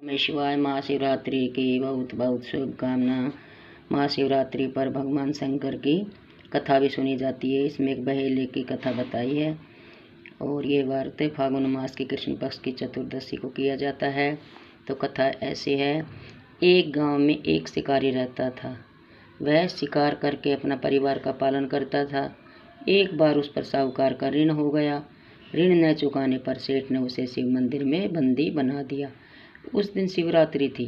में शिवाय महाशिवरात्रि की बहुत बहुत शुभकामना। महाशिवरात्रि पर भगवान शंकर की कथा भी सुनी जाती है। इसमें एक बहेले की कथा बताई है और ये व्रत फागुन मास की कृष्ण पक्ष की चतुर्दशी को किया जाता है। तो कथा ऐसी है। एक गांव में एक शिकारी रहता था। वह शिकार करके अपना परिवार का पालन करता था। एक बार उस पर साहूकार का ऋण हो गया। ऋण न चुकाने पर सेठ ने उसे शिव मंदिर में बंदी बना दिया। उस दिन शिवरात्रि थी।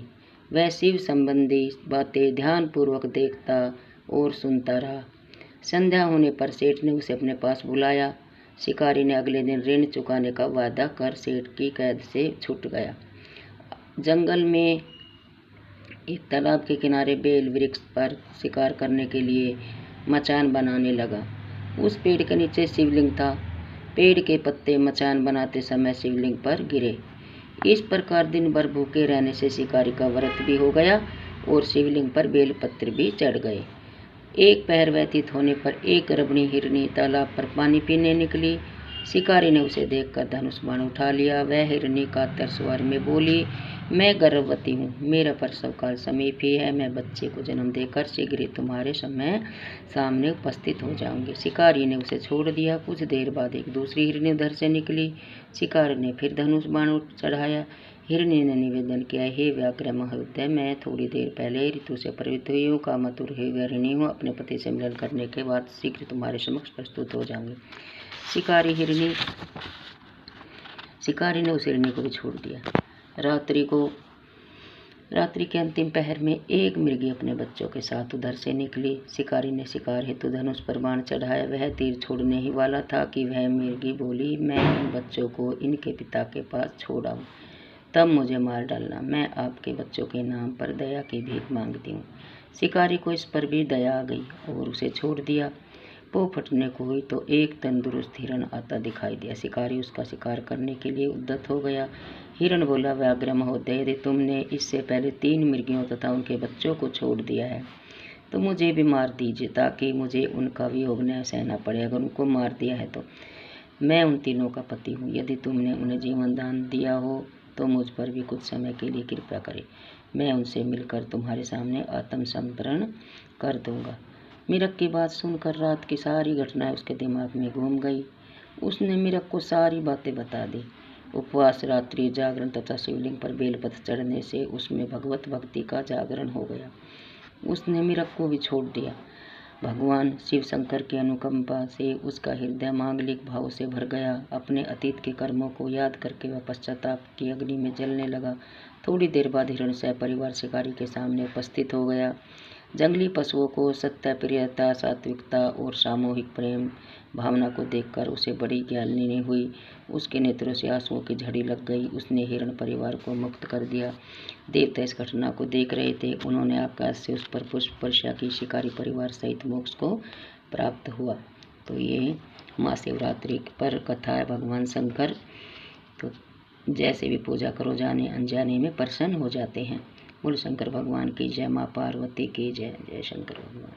वह शिव संबंधी बातें ध्यानपूर्वक देखता और सुनता रहा। संध्या होने पर सेठ ने उसे अपने पास बुलाया। शिकारी ने अगले दिन ऋण चुकाने का वादा कर सेठ की कैद से छूट गया। जंगल में एक तालाब के किनारे बेल वृक्ष पर शिकार करने के लिए मचान बनाने लगा। उस पेड़ के नीचे शिवलिंग था। पेड़ के पत्ते मचान बनाते समय शिवलिंग पर गिरे। इस प्रकार दिन भर भूखे रहने से शिकारी का व्रत भी हो गया और शिवलिंग पर बेलपत्र भी चढ़ गए। एक पहर व्यतीत होने पर एक रबणी हिरनी तालाब पर पानी पीने निकली। शिकारी ने उसे देखकर धनुष बाण उठा लिया। वह हिरनी कातर स्वर में बोली, मैं गर्भवती हूँ, मेरा प्रसव काल समीप ही है। मैं बच्चे को जन्म देकर शीघ्र ही तुम्हारे सामने उपस्थित हो जाऊंगी। शिकारी ने उसे छोड़ दिया। कुछ देर बाद एक दूसरी हिरनी उधर से निकली। शिकारी ने फिर धनुष बाण चढ़ाया। हिरनी ने निवेदन किया, हे व्याघ्र महोदय, मैं थोड़ी देर पहले ऋतु से परिवृत हुई हूँ, कामातुर हिरणी हूँ। अपने पति से मिलन करने के बाद शीघ्र तुम्हारे समक्ष प्रस्तुत हो जाऊंगी। शिकारी ने उस हिरणी को भी छोड़ दिया। रात्रि के अंतिम पहर में एक मृगी अपने बच्चों के साथ उधर से निकली। शिकारी ने शिकार हेतु धनुष पर बाण चढ़ाया। वह तीर छोड़ने ही वाला था कि वह मृगी बोली, मैं इन बच्चों को इनके पिता के पास छोड़ आऊं, तब मुझे मार डालना। मैं आपके बच्चों के नाम पर दया की भीख मांगती हूँ। शिकारी को इस पर भी दया आ गई और उसे छोड़ दिया। पो फटने को हुई तो एक तंदुरुस्त हिरण आता दिखाई दिया। शिकारी उसका शिकार करने के लिए उद्यत हो गया। हिरण बोला, व्याघ्र महोदय, यदि तुमने इससे पहले 3 मृगियों तथा उनके बच्चों को छोड़ दिया है तो मुझे भी मार दीजिए, ताकि मुझे उनका वियोग न सहना पड़े। अगर उनको मार दिया है तो मैं उन तीनों का पति हूँ। यदि तुमने उन्हें जीवन दान दिया हो तो मुझ पर भी कुछ समय के लिए कृपा करें। मैं उनसे मिलकर तुम्हारे सामने आत्मसमर्पण कर दूंगा। मीरक की बात सुनकर रात की सारी घटनाएं उसके दिमाग में घूम गई। उसने मीरक को सारी बातें बता दी। उपवास, रात्रि जागरण तथा शिवलिंग पर बेलपत्र चढ़ने से उसमें भगवत भक्ति का जागरण हो गया। उसने मीरक को भी छोड़ दिया। भगवान शिव शंकर की अनुकंपा से उसका हृदय मांगलिक भाव से भर गया। अपने अतीत के कर्मों को याद करके वह पश्चाताप की अग्नि में जलने लगा। थोड़ी देर बाद हिरण सपरिवार शिकारी के सामने उपस्थित हो गया। जंगली पशुओं को सत्य, प्रियता, सात्विकता और सामूहिक प्रेम भावना को देखकर उसे बड़ी ग्लानि हुई। उसके नेत्रों से आंसुओं की झड़ी लग गई। उसने हिरण परिवार को मुक्त कर दिया। देवता इस घटना को देख रहे थे। उन्होंने आकाश से उस पर पुष्प वर्षा की। शिकारी परिवार सहित मोक्ष को प्राप्त हुआ। तो ये महाशिवरात्रि पर कथा है। भगवान शंकर तो जैसे भी पूजा करो, जाने अनजाने में प्रसन्न हो जाते हैं। बोल शंकर भगवान की जय। माँ पार्वती की जय। जय शंकर भगवान।